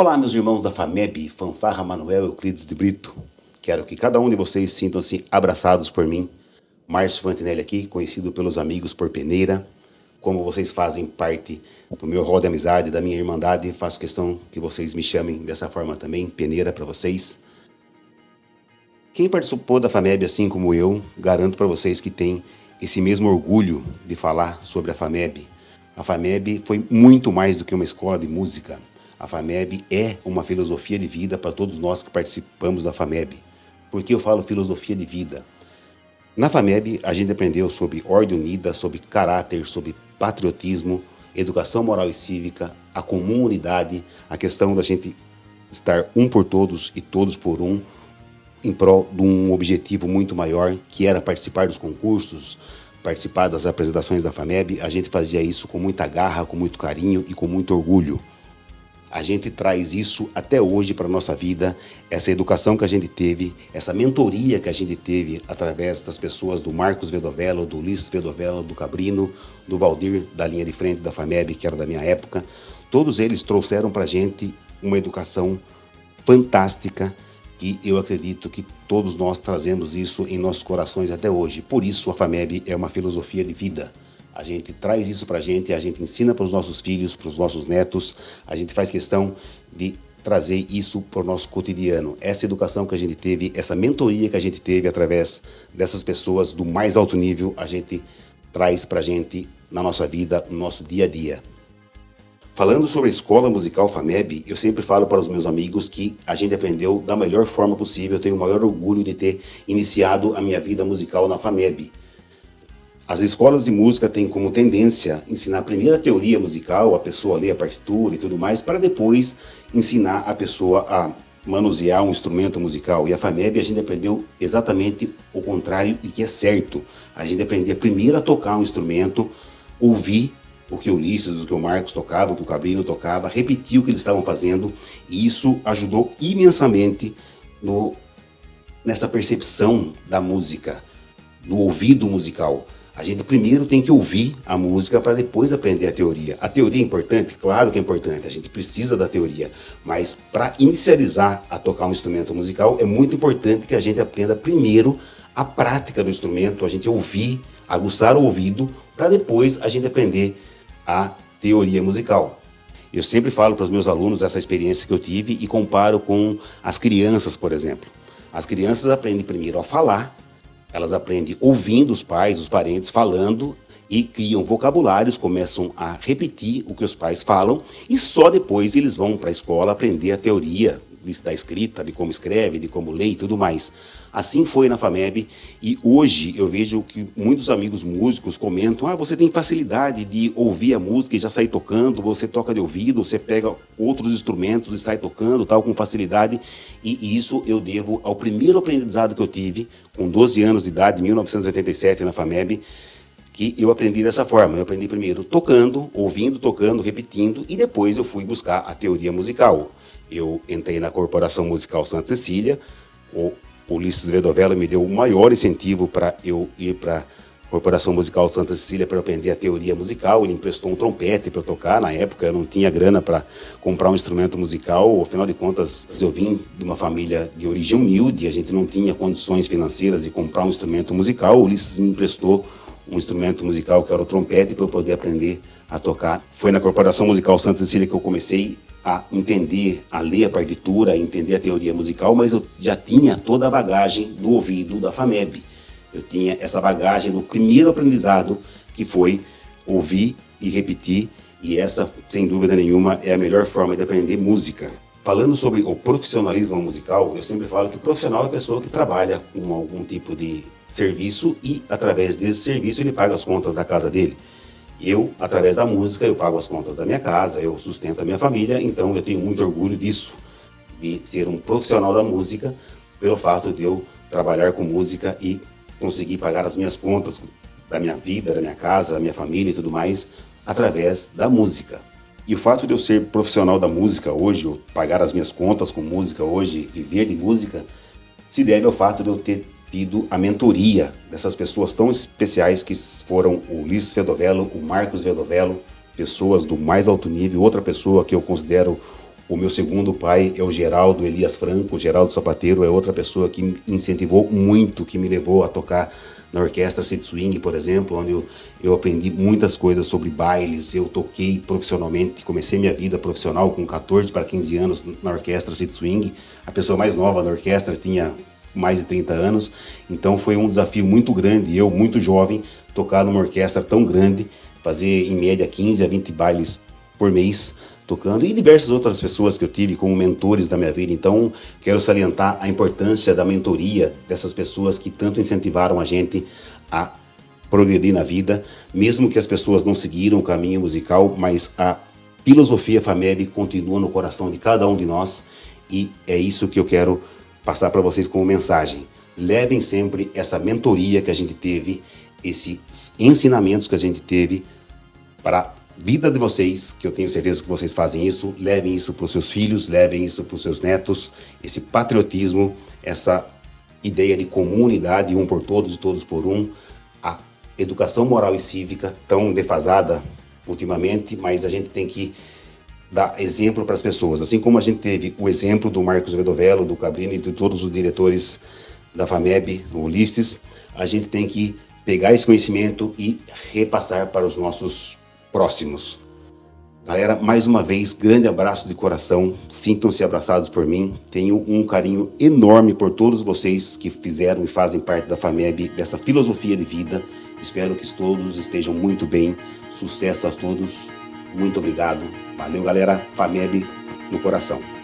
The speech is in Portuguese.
Olá, meus irmãos da FAMEB, Fanfarra Manuel Euclides de Brito. Quero que cada um de vocês sintam-se abraçados por mim. Márcio Fantinelli aqui, conhecido pelos amigos por Peneira. Como vocês fazem parte do meu rol de amizade, da minha irmandade, faço questão que vocês me chamem dessa forma também, Peneira para vocês. Quem participou da FAMEB assim como eu, garanto para vocês que tem esse mesmo orgulho de falar sobre a FAMEB. A FAMEB foi muito mais do que uma escola de música. A FAMEB é uma filosofia de vida para todos nós que participamos da FAMEB. Por que eu falo filosofia de vida? Na FAMEB, a gente aprendeu sobre ordem unida, sobre caráter, sobre patriotismo, educação moral e cívica, a comunidade, a questão da gente estar um por todos e todos por um, em prol de um objetivo muito maior, que era participar dos concursos, participar das apresentações da FAMEB. A gente fazia isso com muita garra, com muito carinho e com muito orgulho. A gente traz isso até hoje para a nossa vida, essa educação que a gente teve, essa mentoria que a gente teve através das pessoas do Marcos Vedovello, do Ulisses Vedovello, do Cabrino, do Valdir, da linha de frente da FAMEB, que era da minha época. Todos eles trouxeram para a gente uma educação fantástica, que eu acredito que todos nós trazemos isso em nossos corações até hoje. Por isso a FAMEB é uma filosofia de vida. A gente traz isso para a gente ensina para os nossos filhos, para os nossos netos. A gente faz questão de trazer isso para o nosso cotidiano. Essa educação que a gente teve, essa mentoria que a gente teve através dessas pessoas do mais alto nível, a gente traz para a gente na nossa vida, no nosso dia a dia. Falando sobre a Escola Musical FAMEB, eu sempre falo para os meus amigos que a gente aprendeu da melhor forma possível. Eu tenho o maior orgulho de ter iniciado a minha vida musical na FAMEB. As escolas de música têm como tendência ensinar primeiro a teoria musical, a pessoa ler a partitura e tudo mais, para depois ensinar a pessoa a manusear um instrumento musical. E a FAMEB a gente aprendeu exatamente o contrário e que é certo. A gente aprendia primeiro a tocar um instrumento, ouvir o que o Ulisses, o que o Marcos tocava, o que o Cabrino tocava, repetir o que eles estavam fazendo, e isso ajudou imensamente nessa percepção da música, do ouvido musical. A gente primeiro tem que ouvir a música para depois aprender a teoria. A teoria é importante? Claro que é importante, a gente precisa da teoria. Mas para inicializar a tocar um instrumento musical, é muito importante que a gente aprenda primeiro a prática do instrumento, a gente ouvir, aguçar o ouvido, para depois a gente aprender a teoria musical. Eu sempre falo para os meus alunos essa experiência que eu tive e comparo com as crianças, por exemplo. As crianças aprendem primeiro a falar. Elas aprendem ouvindo os pais, os parentes falando e criam vocabulários, começam a repetir o que os pais falam e só depois eles vão para a escola aprender a teoria da escrita, de como escreve, de como lê e tudo mais. Assim foi na FAMEB e hoje eu vejo que muitos amigos músicos comentam: você tem facilidade de ouvir a música e já sair tocando, você toca de ouvido, você pega outros instrumentos e sai tocando tal com facilidade. E isso eu devo ao primeiro aprendizado que eu tive com 12 anos de idade, em 1987 na FAMEB, que eu aprendi dessa forma. Eu aprendi primeiro tocando, ouvindo, tocando, repetindo e depois eu fui buscar a teoria musical. Eu entrei na Corporação Musical Santa Cecília, o Ulisses Vedovello me deu o maior incentivo para eu ir para a Corporação Musical Santa Cecília para aprender a teoria musical. Ele emprestou um trompete para eu tocar. Na época eu não tinha grana para comprar um instrumento musical, afinal de contas eu vim de uma família de origem humilde, a gente não tinha condições financeiras de comprar um instrumento musical. O Ulisses me emprestou um instrumento musical que era o trompete para eu poder aprender a tocar. Foi na Corporação Musical Santa Cecília que eu comecei a entender, a ler a partitura, a entender a teoria musical, mas eu já tinha toda a bagagem do ouvido da FAMEB. Eu tinha essa bagagem do primeiro aprendizado, que foi ouvir e repetir, e essa, sem dúvida nenhuma, é a melhor forma de aprender música. Falando sobre o profissionalismo musical, eu sempre falo que o profissional é a pessoa que trabalha com algum tipo de serviço e, através desse serviço, ele paga as contas da casa dele. Eu, através da música, eu pago as contas da minha casa, eu sustento a minha família, então eu tenho muito orgulho disso, de ser um profissional da música, pelo fato de eu trabalhar com música e conseguir pagar as minhas contas da minha vida, da minha casa, da minha família e tudo mais, através da música. E o fato de eu ser profissional da música hoje, eu pagar as minhas contas com música hoje, viver de música, se deve ao fato de eu ter tido a mentoria dessas pessoas tão especiais que foram o Ulisses Vedovello, o Marcos Vedovello, pessoas do mais alto nível. Outra pessoa que eu considero O meu segundo pai é o Geraldo Elias Franco. O Geraldo Sapateiro é outra pessoa que me incentivou muito, que me levou a tocar na Orquestra City Swing, por exemplo, onde eu aprendi muitas coisas sobre bailes. Eu toquei profissionalmente, comecei minha vida profissional com 14 para 15 anos na Orquestra City Swing. A pessoa mais nova da orquestra tinha mais de 30 anos, então foi um desafio muito grande. Eu, muito jovem, tocar numa orquestra tão grande, fazer em média 15 a 20 bailes por mês tocando, e diversas outras pessoas que eu tive como mentores da minha vida. Então, quero salientar a importância da mentoria dessas pessoas que tanto incentivaram a gente a progredir na vida, mesmo que as pessoas não seguiram o caminho musical, mas a filosofia FAMEB continua no coração de cada um de nós, e é isso que eu quero passar para vocês como mensagem. Levem sempre essa mentoria que a gente teve, esses ensinamentos que a gente teve para a vida de vocês, que eu tenho certeza que vocês fazem isso. Levem isso para os seus filhos, levem isso para os seus netos, esse patriotismo, essa ideia de comunidade, um por todos e todos por um, a educação moral e cívica tão defasada ultimamente, mas a gente tem que dar exemplo para as pessoas, assim como a gente teve o exemplo do Marcos Vedovello, do Cabrini e de todos os diretores da FAMEB, do Ulisses. A gente tem que pegar esse conhecimento e repassar para os nossos próximos. Galera, mais uma vez, grande abraço de coração, sintam-se abraçados por mim. Tenho um carinho enorme por todos vocês que fizeram e fazem parte da FAMEB, dessa filosofia de vida. Espero que todos estejam muito bem. Sucesso a todos. Muito obrigado. Valeu, galera. FAMEB no coração.